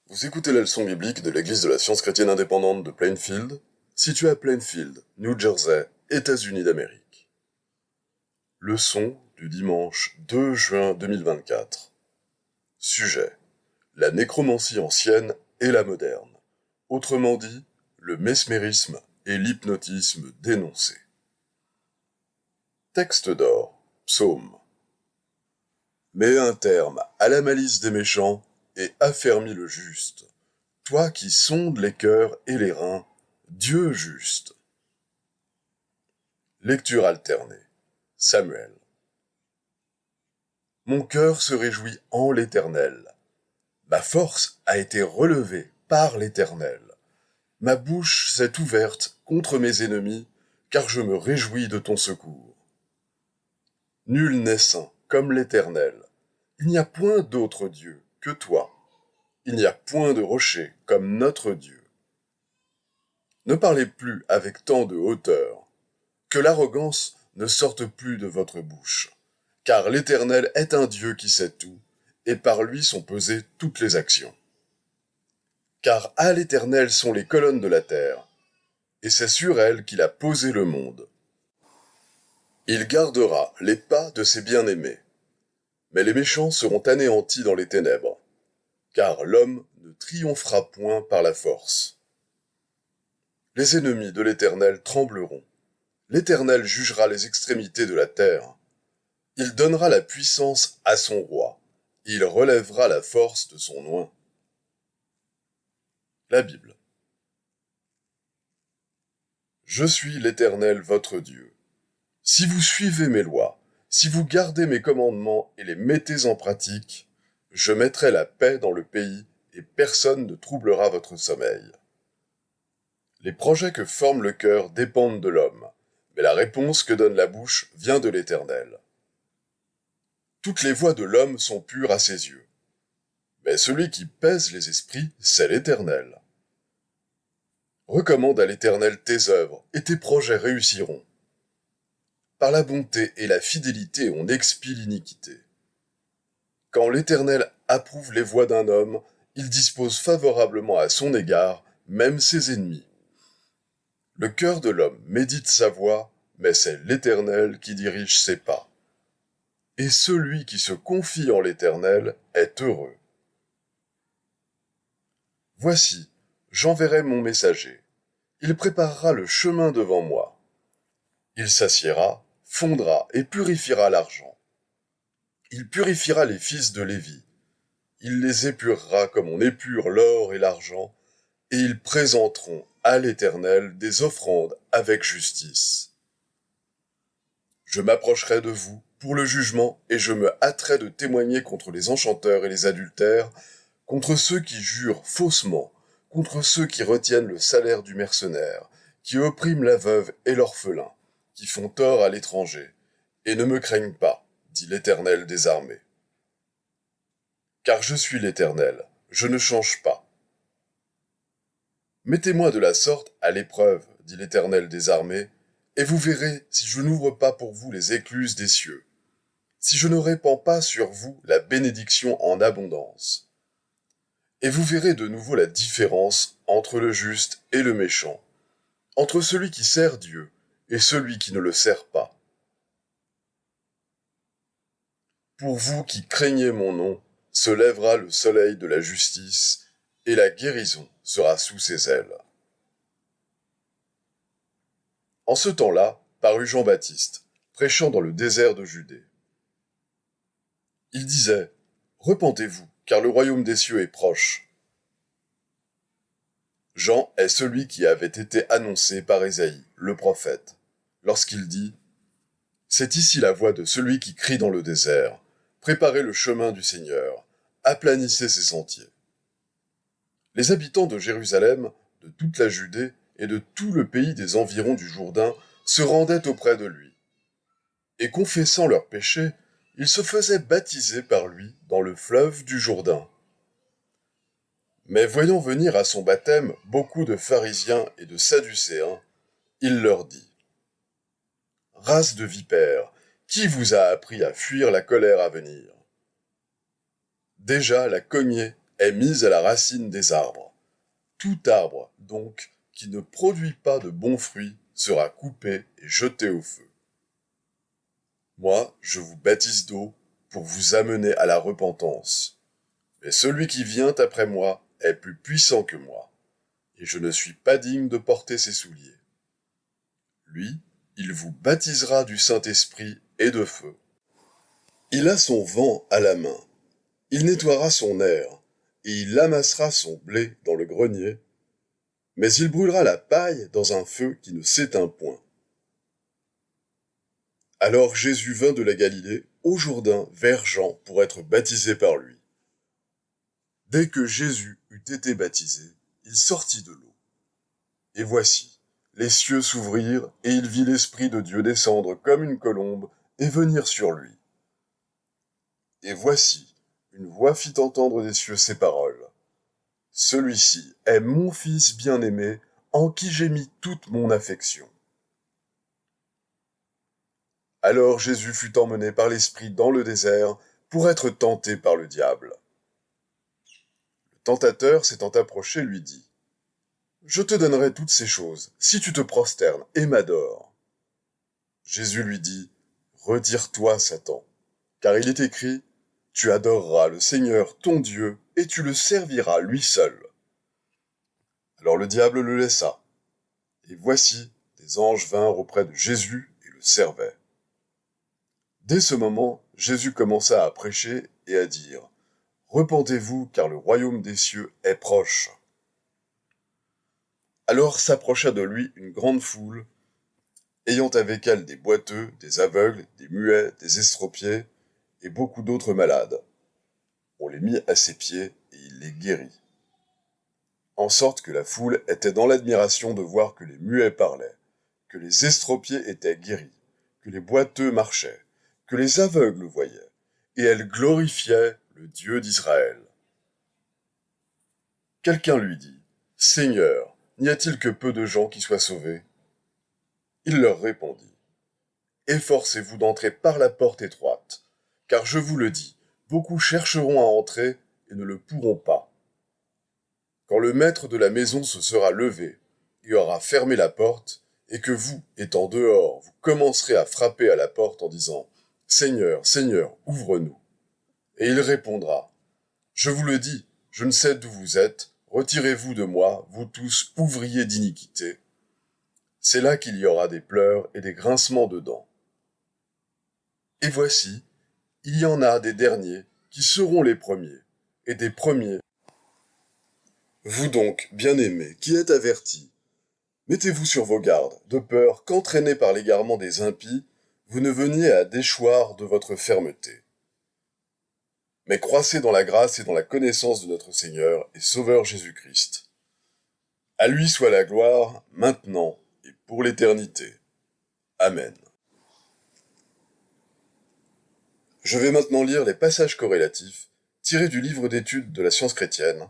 Vous écoutez la leçon biblique de l'Église de la Science chrétienne indépendante de Plainfield, située à Plainfield, New Jersey, États-Unis d'Amérique. Leçon du dimanche 2 juin 2024. Sujet: la nécromancie ancienne et la moderne. Autrement dit, le mesmérisme et l'hypnotisme dénoncé. Texte d'or, psaume. Mets un terme à la malice des méchants et affermis le juste. Toi qui sondes les cœurs et les reins, Dieu juste. Lecture alternée. Samuel. Mon cœur se réjouit en l'Éternel. Ma force a été relevée par l'Éternel. Ma bouche s'est ouverte contre mes ennemis, car je me réjouis de ton secours. Nul n'est saint comme l'Éternel. Il n'y a point d'autre Dieu que toi. Il n'y a point de rocher comme notre Dieu. Ne parlez plus avec tant de hauteur. Que l'arrogance ne sorte plus de votre bouche. Car l'Éternel est un Dieu qui sait tout, et par lui sont pesées toutes les actions. Car à l'Éternel sont les colonnes de la terre, et c'est sur elles qu'il a posé le monde. Il gardera les pas de ses bien-aimés, mais les méchants seront anéantis dans les ténèbres, car l'homme ne triomphera point par la force. Les ennemis de l'Éternel trembleront. L'Éternel jugera les extrémités de la terre. Il donnera la puissance à son roi. Il relèvera la force de son oint. La Bible. Je suis l'Éternel votre Dieu. Si vous suivez mes lois, si vous gardez mes commandements et les mettez en pratique, je mettrai la paix dans le pays et personne ne troublera votre sommeil. Les projets que forme le cœur dépendent de l'homme, mais la réponse que donne la bouche vient de l'Éternel. Toutes les voies de l'homme sont pures à ses yeux, mais celui qui pèse les esprits, c'est l'Éternel. Recommande à l'Éternel tes œuvres, et tes projets réussiront. Par la bonté et la fidélité on expie l'iniquité. Quand l'Éternel approuve les voies d'un homme, il dispose favorablement à son égard, même ses ennemis. Le cœur de l'homme médite sa voie, mais c'est l'Éternel qui dirige ses pas. Et celui qui se confie en l'Éternel est heureux. Voici, j'enverrai mon messager. Il préparera le chemin devant moi. Il s'assiera, fondra et purifiera l'argent. Il purifiera les fils de Lévi. Il les épurera comme on épure l'or et l'argent, et ils présenteront à l'Éternel des offrandes avec justice. Je m'approcherai de vous pour le jugement, et je me hâterai de témoigner contre les enchanteurs et les adultères, contre ceux qui jurent faussement, contre ceux qui retiennent le salaire du mercenaire, qui oppriment la veuve et l'orphelin, qui font tort à l'étranger, et ne me craignent pas, dit l'Éternel des armées. Car je suis l'Éternel, je ne change pas. Mettez-moi de la sorte à l'épreuve, dit l'Éternel des armées, et vous verrez si je n'ouvre pas pour vous les écluses des cieux, si je ne répands pas sur vous la bénédiction en abondance. Et vous verrez de nouveau la différence entre le juste et le méchant, entre celui qui sert Dieu et celui qui ne le sert pas. Pour vous qui craignez mon nom, se lèvera le soleil de la justice, et la guérison sera sous ses ailes. En ce temps-là, parut Jean-Baptiste, prêchant dans le désert de Judée. Il disait, « Repentez-vous, car le royaume des cieux est proche. » Jean est celui qui avait été annoncé par Ésaïe, le prophète, lorsqu'il dit, « C'est ici la voix de celui qui crie dans le désert, préparez le chemin du Seigneur, aplanissez ses sentiers. » Les habitants de Jérusalem, de toute la Judée et de tout le pays des environs du Jourdain se rendaient auprès de lui. Et confessant leurs péchés, ils se faisaient baptiser par lui dans le fleuve du Jourdain. Mais voyant venir à son baptême beaucoup de pharisiens et de sadducéens, il leur dit, « Race de vipères, qui vous a appris à fuir la colère à venir ? Déjà la cognée est mise à la racine des arbres. Tout arbre, donc, qui ne produit pas de bons fruits sera coupé et jeté au feu. Moi, je vous baptise d'eau pour vous amener à la repentance. Mais celui qui vient après moi est plus puissant que moi, et je ne suis pas digne de porter ses souliers. Lui, il vous baptisera du Saint-Esprit et de feu. Il a son vent à la main. Il nettoiera son aire, et il amassera son blé dans le grenier, mais il brûlera la paille dans un feu qui ne s'éteint point. Alors Jésus vint de la Galilée au Jourdain vers Jean pour être baptisé par lui. Dès que Jésus eut été baptisé, il sortit de l'eau. Et voici, les cieux s'ouvrirent, et il vit l'Esprit de Dieu descendre comme une colombe et venir sur lui. Et voici, une voix fit entendre des cieux ces paroles. Celui-ci est mon Fils bien-aimé, en qui j'ai mis toute mon affection. Alors Jésus fut emmené par l'Esprit dans le désert pour être tenté par le diable. Le tentateur s'étant approché lui dit, « Je te donnerai toutes ces choses, si tu te prosternes et m'adores. » Jésus lui dit, « Retire-toi, Satan, car il est écrit, « Tu adoreras le Seigneur ton Dieu, et tu le serviras lui seul. » Alors le diable le laissa, et voici, des anges vinrent auprès de Jésus et le servaient. Dès ce moment, Jésus commença à prêcher et à dire, « Repentez-vous, car le royaume des cieux est proche. » Alors s'approcha de lui une grande foule, ayant avec elle des boiteux, des aveugles, des muets, des estropiés, et beaucoup d'autres malades. On les mit à ses pieds, et il les guérit. En sorte que la foule était dans l'admiration de voir que les muets parlaient, que les estropiés étaient guéris, que les boiteux marchaient, que les aveugles voyaient, et elle glorifiait le Dieu d'Israël. Quelqu'un lui dit, « Seigneur, n'y a-t-il que peu de gens qui soient sauvés ?» Il leur répondit, « Efforcez-vous d'entrer par la porte étroite, car je vous le dis, beaucoup chercheront à entrer et ne le pourront pas. Quand le maître de la maison se sera levé et aura fermé la porte, et que vous, étant dehors, vous commencerez à frapper à la porte en disant, « Seigneur, Seigneur, ouvre-nous. » Et il répondra, « Je vous le dis, je ne sais d'où vous êtes, retirez-vous de moi, vous tous ouvriers d'iniquité. » C'est là qu'il y aura des pleurs et des grincements de dents. Et voici, il y en a des derniers qui seront les premiers, et des premiers. Vous donc, bien-aimés, qui êtes avertis, mettez-vous sur vos gardes, de peur qu'entraînés par l'égarement des impies, vous ne veniez à déchoir de votre fermeté. Mais croissez dans la grâce et dans la connaissance de notre Seigneur et Sauveur Jésus-Christ. À lui soit la gloire, maintenant et pour l'éternité. Amen. Je vais maintenant lire les passages corrélatifs tirés du livre d'études de la science chrétienne,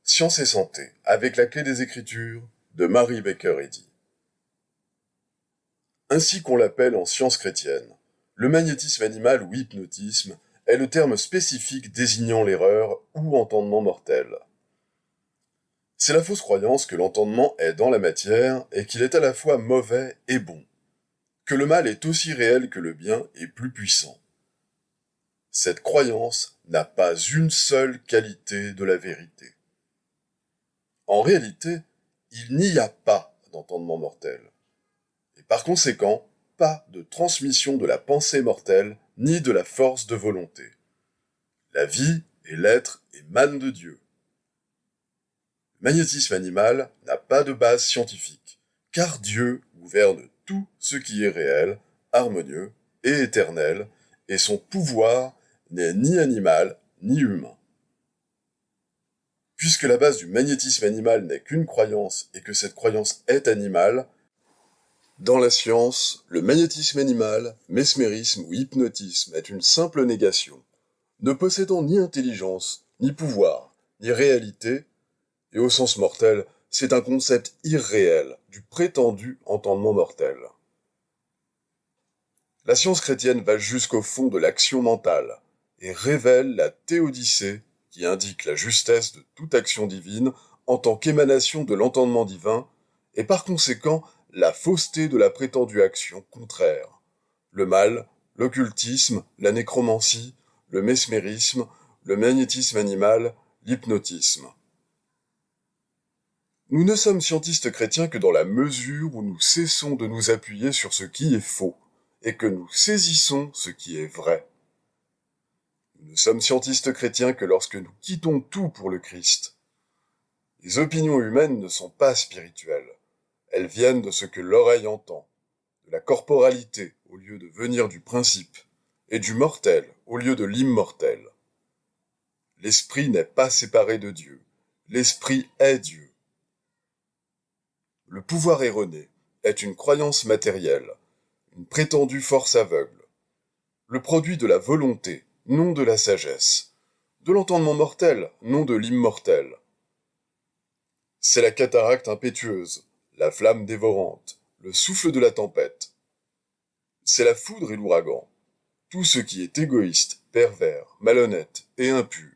Science et santé, avec la clé des Écritures, de Mary Baker Eddy. Ainsi qu'on l'appelle en science chrétienne, le magnétisme animal ou hypnotisme est le terme spécifique désignant l'erreur ou entendement mortel. C'est la fausse croyance que l'entendement est dans la matière et qu'il est à la fois mauvais et bon, que le mal est aussi réel que le bien et plus puissant. Cette croyance n'a pas une seule qualité de la vérité. En réalité, il n'y a pas d'entendement mortel. Et par conséquent, pas de transmission de la pensée mortelle ni de la force de volonté. La vie et l'être émanent de Dieu. Le magnétisme animal n'a pas de base scientifique, car Dieu gouverne tout ce qui est réel, harmonieux et éternel, et son pouvoir n'est ni animal ni humain. Puisque la base du magnétisme animal n'est qu'une croyance et que cette croyance est animale, dans la science, le magnétisme animal, mesmérisme ou hypnotisme est une simple négation, ne possédant ni intelligence, ni pouvoir, ni réalité, et au sens mortel, c'est un concept irréel du prétendu entendement mortel. La science chrétienne va jusqu'au fond de l'action mentale et révèle la théodicée qui indique la justesse de toute action divine en tant qu'émanation de l'entendement divin, et par conséquent la fausseté de la prétendue action contraire. Le mal, l'occultisme, la nécromancie, le mesmérisme, le magnétisme animal, l'hypnotisme. Nous ne sommes scientistes chrétiens que dans la mesure où nous cessons de nous appuyer sur ce qui est faux, et que nous saisissons ce qui est vrai. Nous ne sommes scientistes chrétiens que lorsque nous quittons tout pour le Christ. Les opinions humaines ne sont pas spirituelles. Elles viennent de ce que l'oreille entend, de la corporalité au lieu de venir du principe, et du mortel au lieu de l'immortel. L'esprit n'est pas séparé de Dieu. L'esprit est Dieu. Le pouvoir erroné est une croyance matérielle, une prétendue force aveugle, le produit de la volonté, non de la sagesse, de l'entendement mortel, non de l'immortel. C'est la cataracte impétueuse, la flamme dévorante, le souffle de la tempête. C'est la foudre et l'ouragan, tout ce qui est égoïste, pervers, malhonnête et impur.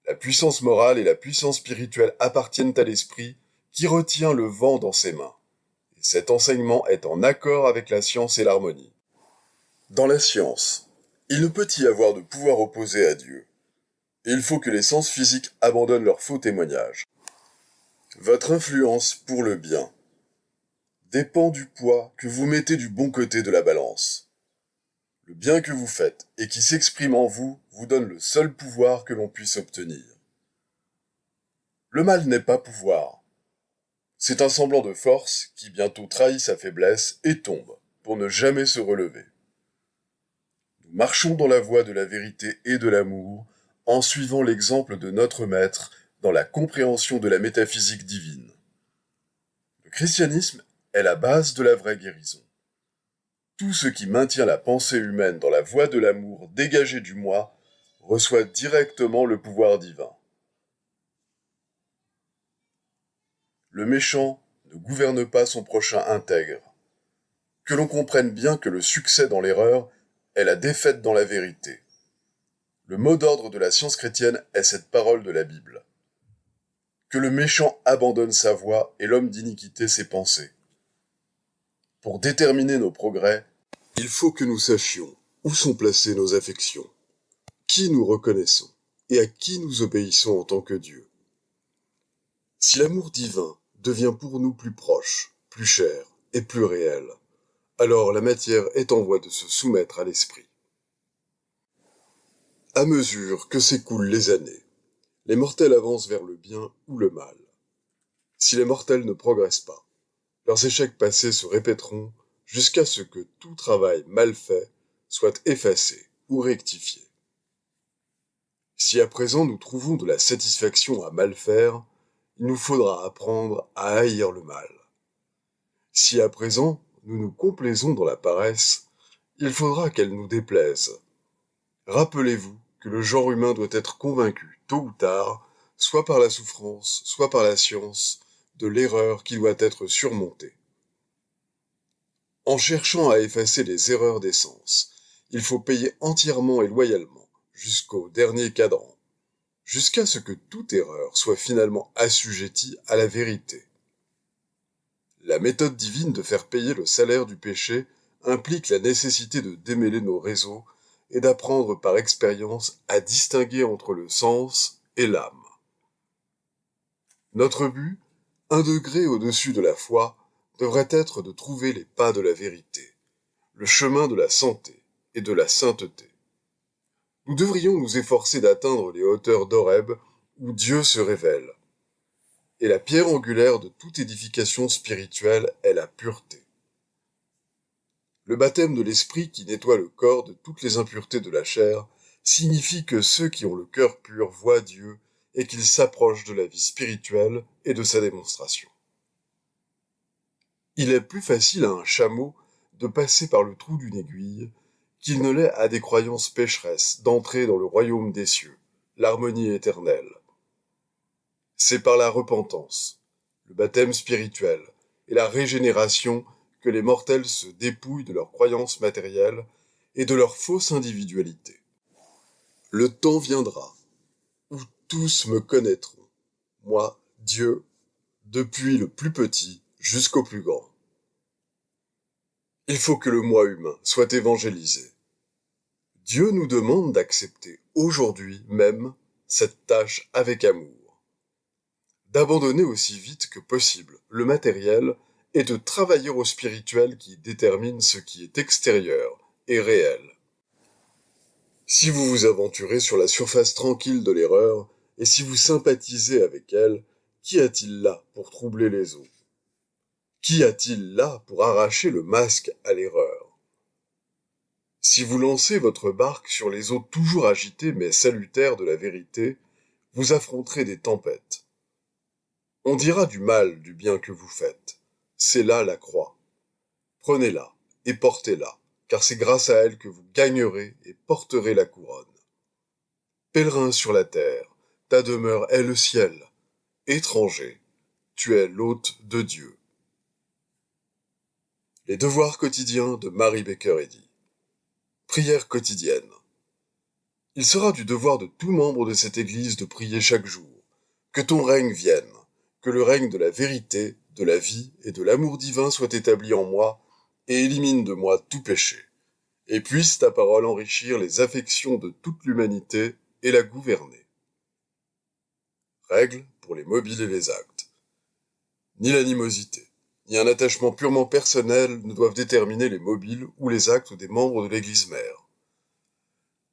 La puissance morale et la puissance spirituelle appartiennent à l'esprit qui retient le vent dans ses mains. Et cet enseignement est en accord avec la science et l'harmonie. Dans la science, il ne peut y avoir de pouvoir opposé à Dieu. Et il faut que les sens physiques abandonnent leurs faux témoignages. Votre influence pour le bien dépend du poids que vous mettez du bon côté de la balance. Le bien que vous faites et qui s'exprime en vous vous donne le seul pouvoir que l'on puisse obtenir. Le mal n'est pas pouvoir. C'est un semblant de force qui bientôt trahit sa faiblesse et tombe pour ne jamais se relever. Nous marchons dans la voie de la vérité et de l'amour en suivant l'exemple de notre Maître dans la compréhension de la métaphysique divine. Le christianisme est la base de la vraie guérison. Tout ce qui maintient la pensée humaine dans la voie de l'amour dégagée du moi reçoit directement le pouvoir divin. Le méchant ne gouverne pas son prochain intègre. Que l'on comprenne bien que le succès dans l'erreur est la défaite dans la vérité. Le mot d'ordre de la science chrétienne est cette parole de la Bible. Que le méchant abandonne sa voie et l'homme d'iniquité ses pensées. Pour déterminer nos progrès, il faut que nous sachions où sont placées nos affections, qui nous reconnaissons et à qui nous obéissons en tant que Dieu. Si l'amour divin devient pour nous plus proche, plus cher et plus réel, alors la matière est en voie de se soumettre à l'esprit. À mesure que s'écoulent les années, les mortels avancent vers le bien ou le mal. Si les mortels ne progressent pas, leurs échecs passés se répéteront jusqu'à ce que tout travail mal fait soit effacé ou rectifié. Si à présent nous trouvons de la satisfaction à mal faire, il nous faudra apprendre à haïr le mal. Si à présent nous nous complaisons dans la paresse, il faudra qu'elle nous déplaise. Rappelez-vous que le genre humain doit être convaincu, tôt ou tard, soit par la souffrance, soit par la science, de l'erreur qui doit être surmontée. En cherchant à effacer les erreurs des sens, il faut payer entièrement et loyalement, jusqu'au dernier cadran, jusqu'à ce que toute erreur soit finalement assujettie à la vérité. La méthode divine de faire payer le salaire du péché implique la nécessité de démêler nos réseaux et d'apprendre par expérience à distinguer entre le sens et l'âme. Notre but, un degré au-dessus de la foi, devrait être de trouver les pas de la vérité, le chemin de la santé et de la sainteté. Nous devrions nous efforcer d'atteindre les hauteurs d'Horeb où Dieu se révèle. Et la pierre angulaire de toute édification spirituelle est la pureté. Le baptême de l'esprit qui nettoie le corps de toutes les impuretés de la chair signifie que ceux qui ont le cœur pur voient Dieu et qu'ils s'approchent de la vie spirituelle et de sa démonstration. Il est plus facile à un chameau de passer par le trou d'une aiguille qu'il ne l'est à des croyances pécheresses d'entrer dans le royaume des cieux, l'harmonie éternelle. C'est par la repentance, le baptême spirituel et la régénération que les mortels se dépouillent de leurs croyances matérielles et de leur fausse individualité. Le temps viendra tous me connaîtront, moi, Dieu, depuis le plus petit jusqu'au plus grand. Il faut que le moi humain soit évangélisé. Dieu nous demande d'accepter aujourd'hui même cette tâche avec amour, d'abandonner aussi vite que possible le matériel et de travailler au spirituel qui détermine ce qui est extérieur et réel. Si vous vous aventurez sur la surface tranquille de l'erreur, et si vous sympathisez avec elle, qu'y a-t-il là pour troubler les eaux? Qu'y a-t-il là pour arracher le masque à l'erreur? Si vous lancez votre barque sur les eaux toujours agitées mais salutaires de la vérité, vous affronterez des tempêtes. On dira du mal du bien que vous faites. C'est là la croix. Prenez-la et portez-la, car c'est grâce à elle que vous gagnerez et porterez la couronne. Pèlerin sur la terre, ta demeure est le ciel. Étranger, tu es l'hôte de Dieu. Les devoirs quotidiens de Mary Baker Eddy. Prière quotidienne. Il sera du devoir de tout membre de cette Église de prier chaque jour. Que ton règne vienne, que le règne de la vérité, de la vie et de l'amour divin soit établi en moi et élimine de moi tout péché. Et puisse ta parole enrichir les affections de toute l'humanité et la gouverner. Règle pour les mobiles et les actes. Ni l'animosité, ni un attachement purement personnel ne doivent déterminer les mobiles ou les actes des membres de l'Église mère.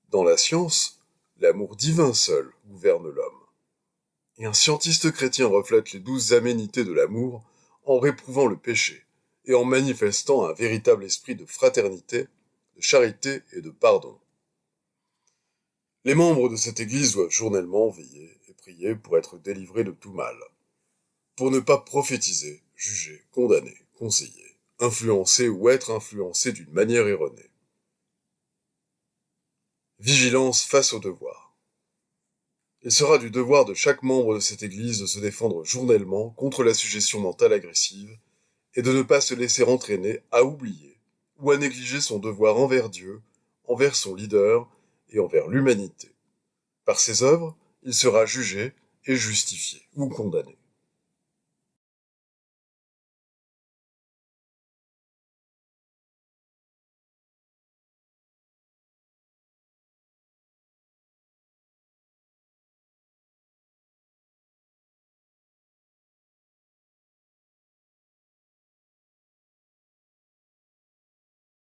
Dans la science, l'amour divin seul gouverne l'homme. Et un scientiste chrétien reflète les 12 aménités de l'amour en réprouvant le péché et en manifestant un véritable esprit de fraternité, de charité et de pardon. Les membres de cette Église doivent journellement veiller et prier pour être délivrés de tout mal, pour ne pas prophétiser, juger, condamner, conseiller, influencer ou être influencé d'une manière erronée. Vigilance face au devoir. Il sera du devoir de chaque membre de cette Église de se défendre journellement contre la suggestion mentale agressive et de ne pas se laisser entraîner à oublier ou à négliger son devoir envers Dieu, envers son leader et envers l'humanité. Par ses œuvres, il sera jugé et justifié ou condamné.